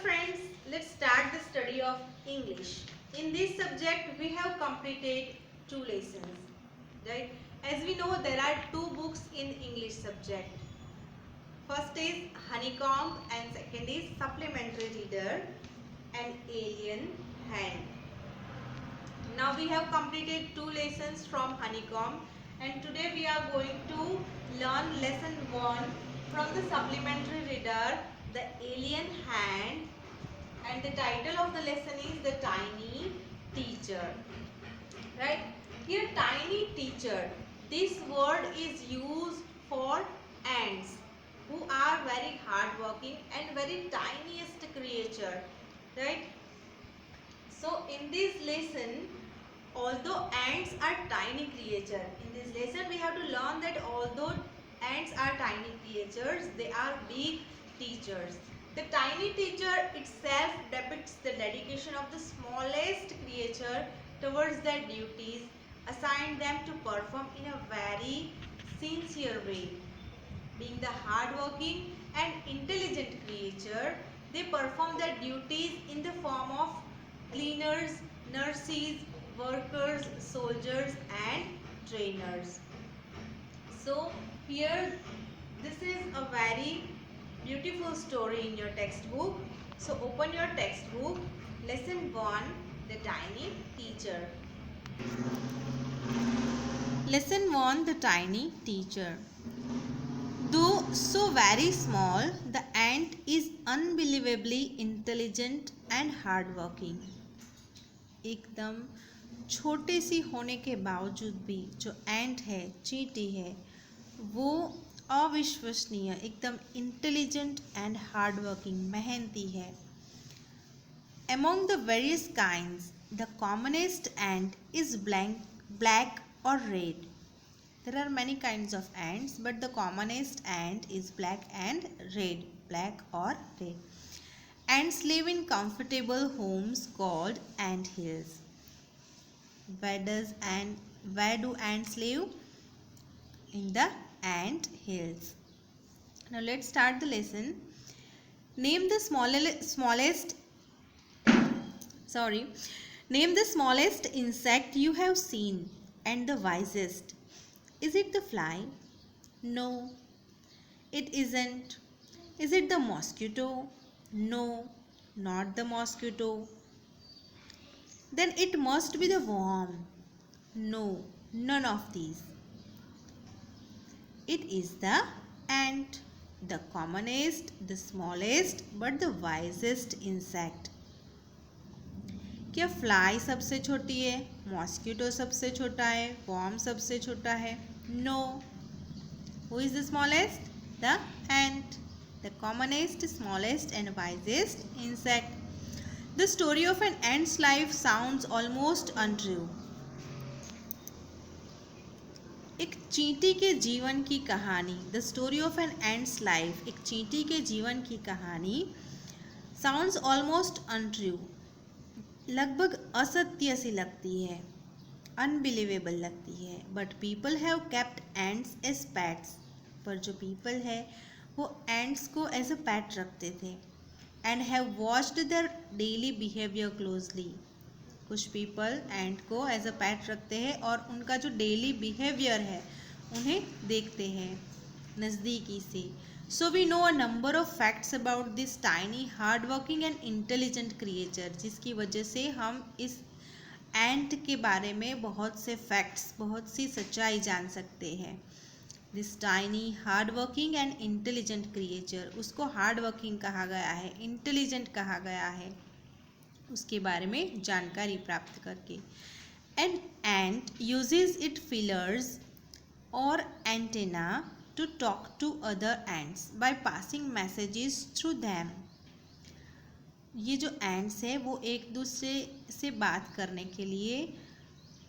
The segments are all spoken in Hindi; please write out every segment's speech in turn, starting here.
friends, let's start the study of English. In this subject, we have completed 2 lessons. Right? As we know, there are 2 books in English subject. First is Honeycomb and second is Supplementary Reader, An Alien Hand. Now we have completed 2 lessons from Honeycomb, and today we are going to learn lesson 1 from the Supplementary Reader, The Alien Hand, and the title of the lesson is The Tiny Teacher. Right? Here, tiny teacher, this word is used for ants who are very hardworking and very tiniest creature. Right? So in this lesson, although ants are tiny creature, in this lesson we have to learn that although ants are tiny creatures, they are big teachers. The tiny teacher itself depicts the dedication of the smallest creature towards their duties assigned them to perform in a very sincere way. Being the hardworking and intelligent creature, they perform their duties in the form of cleaners, nurses, workers, soldiers and trainers. So here this is a very beautiful story in your textbook. So open your textbook, lesson 1, The Tiny Teacher. Lesson 1, The Tiny Teacher. Though so very small, the ant is unbelievably intelligent and hardworking. एकदम छोटे सी होने के बावजूद भी जो एंट है, चींटी है, वो अविश्वसनीय, एकदम इंटेलिजेंट एंड हार्डवर्किंग, मेहनती है. Among the various kinds, the commonest ant is black or red. There are many kinds of ants, but the commonest ant is black and red, black or red. Ants live in comfortable homes called ant hills. Where do ants live? In the ant hills. Now let's start the lesson. Name the smallest insect you have seen and the wisest. Is it the fly? No, it isn't. Is it the mosquito? No, not the mosquito. Then it must be the worm. No, none of these. It is the ant, the commonest, the smallest, but the wisest insect. क्या फ्लाई सबसे छोटी है, मॉस्किटो सबसे छोटा है, वॉर्म सबसे छोटा है? No. Who is the smallest? The ant, the commonest, smallest and wisest insect. The story of an ant's life sounds almost untrue. एक चींटी के जीवन की कहानी, the story of an ant's life, एक चींटी के जीवन की कहानी साउंड्स ऑलमोस्ट अनट्रू, लगभग असत्य सी लगती है, अनबिलीवेबल लगती है. But people have kept ants as pets. पर जो पीपल है वो एंट्स को एज अ पैट रखते थे. And have watched their daily behaviour closely. कुछ पीपल एंट को एज अ पैट रखते हैं और उनका जो डेली बिहेवियर है उन्हें देखते हैं नज़दीकी से. So we know a number of facts about this tiny, hardworking and intelligent creature, जिसकी वजह से हम इस एंट के बारे में बहुत से फैक्ट्स, बहुत सी सच्चाई जान सकते हैं. This tiny, hardworking and intelligent creature, उसको हार्डवर्किंग कहा गया है, इंटेलिजेंट कहा गया है, उसके बारे में जानकारी प्राप्त करके. An ant uses it feelers और antenna to talk to other ants by passing messages through them. ये जो ants है वो एक दूसरे से बात करने के लिए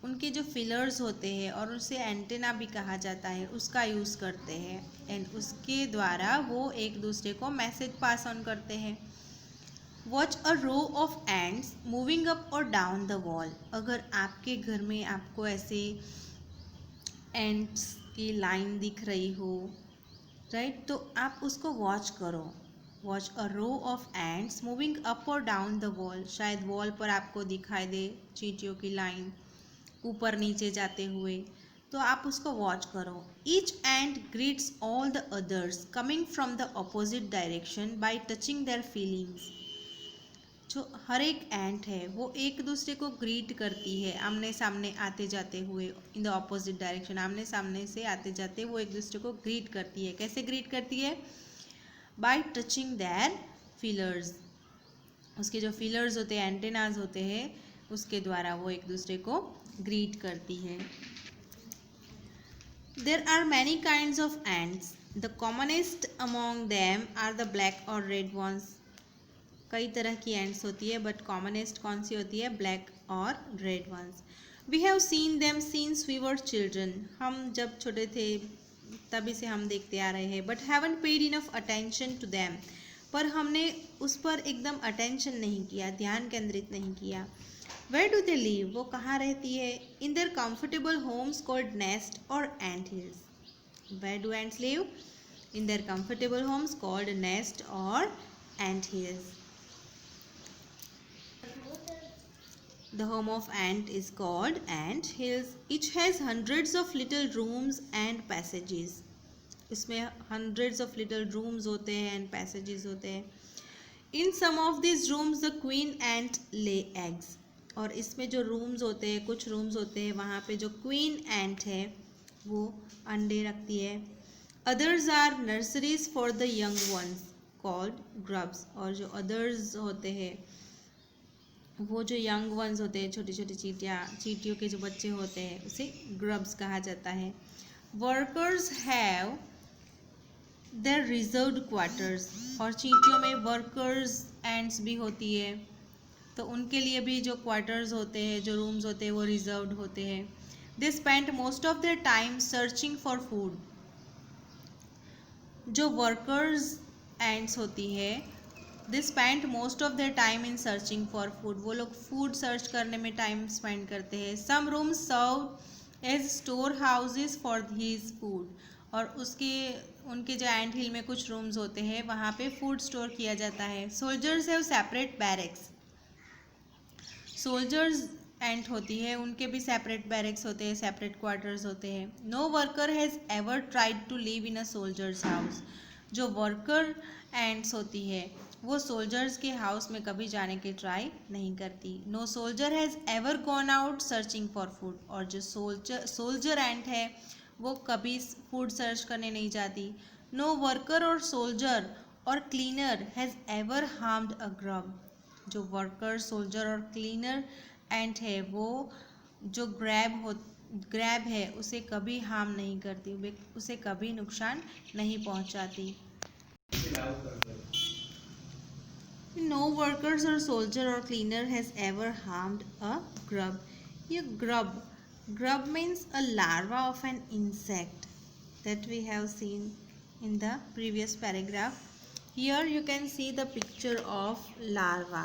उनके जो फिलर्स होते हैं और उसे एंटेना भी कहा जाता है उसका यूज़ करते हैं एंड उसके द्वारा वो एक दूसरे को मैसेज पास ऑन करते हैं. Watch a row of ants moving up और डाउन द वॉल. अगर आपके घर में आपको ऐसे एंट्स की लाइन दिख रही हो, राइट, तो आप उसको वॉच करो. Watch a row of ants moving up और डाउन द वॉल। शायद वॉल पर आपको दिखाई दे चींटियों की लाइन ऊपर नीचे जाते हुए, तो आप उसको वॉच करो। Each and greets all the others coming from the opposite direction by touching their feelings. जो हर एक एंट है वो एक दूसरे को ग्रीट करती है, आमने सामने आते जाते हुए, इन द ऑपोजिट डायरेक्शन, आमने सामने से आते जाते वो एक दूसरे को ग्रीट करती है। कैसे ग्रीट करती है? By touching their feelers. उसके जो फीलर्स होते हैं, एंटेनाज होते हैं, उसके द्वारा वो एक दूसरे को ग्रीट करती है। There are many kinds of ants, the commonest among them are the black और रेड वंस। कई तरह की एंट्स होती है, बट कॉमनेस्ट कौन सी होती है? ब्लैक और red ones. We have seen them since we were children. हम जब छोटे थे तभी से हम देखते आ रहे हैं। But haven't paid enough attention to them. पर हमने उस पर एकदम अटेंशन नहीं किया, ध्यान केंद्रित नहीं किया। Where do they live? वो कहाँ रहती है? In their comfortable homes called nest और ant hills. Where do ants live? In their comfortable homes called nest और ant hills. The home of ant is called ant hills. Each has hundreds of little rooms and passages. इसमें hundreds of little rooms होते हैं and passages होते हैं. In some of these rooms the queen ant lay eggs. और इसमें जो rooms होते हैं, कुछ rooms होते हैं वहाँ पे जो queen ant है वो अंडे रखती है. Others are nurseries for the young ones called grubs. और जो others होते हैं वो जो यंग वंस होते हैं, छोटी छोटी चींटियों के जो बच्चे होते हैं, उसे ग्रब्स कहा जाता है. Workers have their reserved quarters. और चींटियों में वर्कर्स एंड्स भी होती है, तो उनके लिए भी जो क्वार्टर्स होते हैं, जो रूम्स होते हैं, वो रिजर्व्ड होते हैं. They spend most of their time searching for food. जो वर्कर्स एंड्स होती है, they spend most of their time in searching for food. वो लोग फूड सर्च करने में टाइम स्पेंड करते हैं. Some rooms serve as store houses for his food. और उनके जो एंट हिल में कुछ रूम्स होते हैं वहाँ पे फूड स्टोर किया जाता है. Soldiers have separate barracks. Soldiers ant होती है, उनके भी सेपरेट बैरक्स होते हैं, सेपरेट क्वार्टर्स होते हैं. No worker has ever tried to live in a soldier's house. जो वर्कर एंट्स होती है वो सोल्जर्स के हाउस में कभी जाने की ट्राई नहीं करती. No soldier has ever gone out searching for food. और जो सोल्जर एंट है वो कभी फूड सर्च करने नहीं जाती. नो वर्कर और सोल्जर और cleaner has ever harmed a grub. जो वर्कर, सोल्जर और क्लीनर एंट है वो जो ग्रैब है उसे कभी हार्म नहीं करती, उसे कभी नुकसान नहीं पहुंचाती. No workers or soldier or cleaner has ever harmed a grub. ये grub means a larva of an insect that we have seen in the previous paragraph. Here you can see the picture of larva.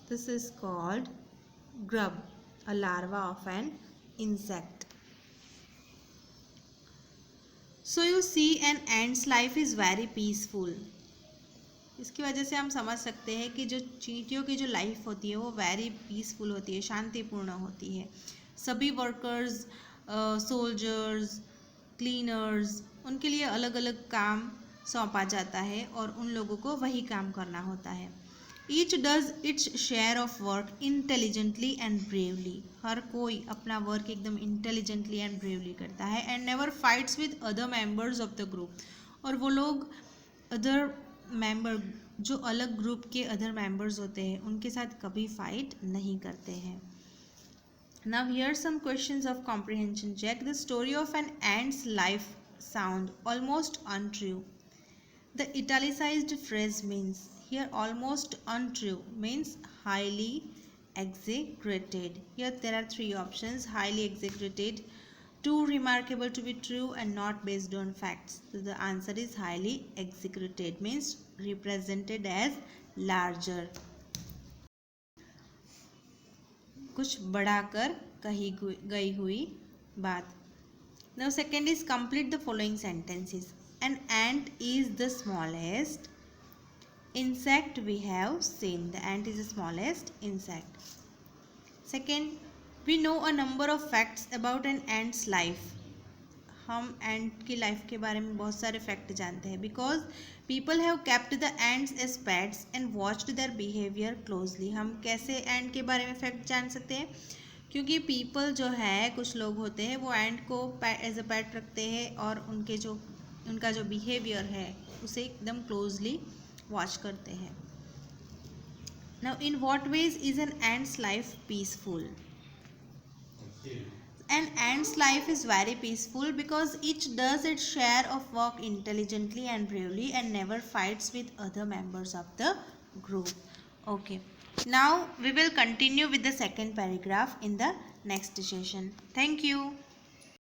This is called grub, a larva of an insect. So you see an ant's life is very peaceful. इसकी वजह से हम समझ सकते हैं कि जो चींटियों की जो लाइफ होती है वो वेरी पीसफुल होती है, शांतिपूर्ण होती है. सभी वर्कर्स, सोल्जर्स, क्लीनर्स, उनके लिए अलग अलग काम सौंपा जाता है और उन लोगों को वही काम करना होता है. Each does its share of work intelligently and bravely. हर कोई अपना वर्क एकदम इंटेलिजेंटली एंड ब्रेवली करता है. And never fights with other members of the group. और वो लोग अदर मेंबर, जो अलग ग्रुप के अदर मेंबर्स होते हैं, उनके साथ कभी फाइट नहीं करते हैं. Now here some questions of comprehension check. The story of an ant's life sound almost untrue. The italicised phrase means here almost untrue means highly exaggerated. Here there are three options: highly exaggerated, too remarkable to be true, and not based on facts. So the answer is highly exaggerated, means represented as larger. कुछ बढ़ाकर कही गई हुई बात. Now second is complete the following sentences. An ant is the smallest insect we have seen. The ant is the smallest insect. Second, we know a number of facts about an ant's life. हम एंट की लाइफ के बारे में बहुत सारे फैक्ट जानते हैं because people have kept the ants as pets and watched their behaviour closely. हम कैसे एंट के बारे में फैक्ट जान सकते हैं? क्योंकि पीपल जो है, कुछ लोग होते हैं वो एंट को एज अ पेट रखते हैं और उनका जो बिहेवियर है उसे एकदम क्लोजली वॉच करते हैं. Now in what ways is an ant's life peaceful? An ant's life is very peaceful because each does its share of work intelligently and bravely and never fights with other members of the group. Okay. Now we will continue with the second paragraph in the next session. Thank you.